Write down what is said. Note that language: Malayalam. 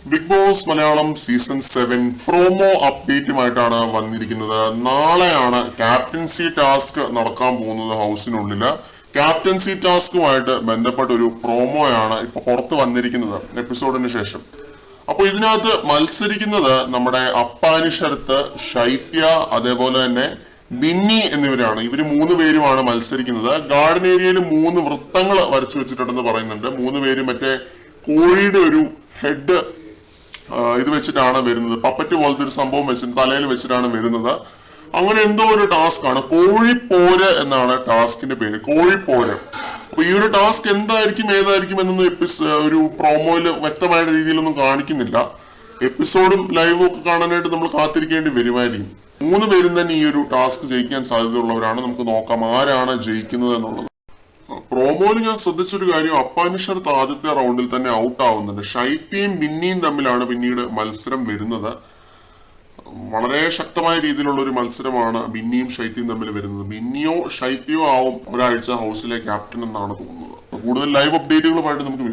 Big Boss Malayalam season 7 promo അപ്ഡേറ്റുമായിട്ടാണ് വന്നിരിക്കുന്നത്. നാളെയാണ് ക്യാപ്റ്റൻസി ടാസ്ക് നടക്കാൻ പോകുന്നത് ഹൗസിനുള്ളില്. ക്യാപ്റ്റൻസി ടാസ്കുമായിട്ട് ബന്ധപ്പെട്ട ഒരു പ്രോമോയാണ് ഇപ്പൊ പുറത്ത് വന്നിരിക്കുന്നത് എപ്പിസോഡിന് ശേഷം. അപ്പൊ ഇതിനകത്ത് മത്സരിക്കുന്നത് നമ്മുടെ അപ്പാനി ശരത്ത്, ശൈത്യ, അതേപോലെ തന്നെ ബിന്നി എന്നിവരാണ്. ഇവര് 3 പേരുമാണ് മത്സരിക്കുന്നത്. ഗാർഡൻ ഏരിയയിൽ 3 വൃത്തങ്ങൾ വരച്ചു വെച്ചിട്ടുണ്ടെന്ന് പറയുന്നുണ്ട്. 3 പേര് മറ്റേ കോഴിയുടെ ഒരു ഹെഡ് ഇത് വെച്ചിട്ടാണ് വരുന്നത്. പപ്പറ്റ് പോലത്തെ ഒരു സംഭവം വെച്ചിട്ട് തലയിൽ വെച്ചിട്ടാണ് വരുന്നത്. അങ്ങനെ എന്തോ ഒരു ടാസ്ക് ആണ്. കോഴിപ്പോര് എന്നാണ് ടാസ്കിന്റെ പേര്, കോഴിപ്പോര്. അപ്പൊ ഈ ഒരു ടാസ്ക് എന്തായിരിക്കും ഏതായിരിക്കും എന്നൊന്നും ഒരു പ്രോമോയില് വ്യക്തമായ രീതിയിലൊന്നും കാണിക്കുന്നില്ല. എപ്പിസോഡും ലൈവും ഒക്കെ കാണാനായിട്ട് നമ്മൾ കാത്തിരിക്കേണ്ടി വരുമായിരിക്കും. 3 പേരും തന്നെ ഈ ഒരു ടാസ്ക് ജയിക്കാൻ സാധ്യതയുള്ളവരാണ്. നമുക്ക് നോക്കാം ആരാണ് ജയിക്കുന്നത് എന്നുള്ളത്. പ്രോമോയിൽ ഞാൻ ശ്രദ്ധിച്ചൊരു കാര്യം, അപ്പാനി ശരത്ത് ആദ്യത്തെ റൗണ്ടിൽ തന്നെ ഔട്ട് ആവുന്നുണ്ട്. ശൈത്യയും ബിന്നിയും തമ്മിലാണ് പിന്നീട് മത്സരം വരുന്നത്. വളരെ ശക്തമായ രീതിയിലുള്ള ഒരു മത്സരമാണ് ബിന്നിയും ശൈത്യയും തമ്മിൽ വരുന്നത്. ബിന്നിയോ ശൈത്യോ ആവും ഒരാഴ്ച ഹൗസിലെ ക്യാപ്റ്റൻ എന്നാണ് തോന്നുന്നത്. കൂടുതൽ ലൈവ് അപ്ഡേറ്റുകളുമായിട്ട് നമുക്ക്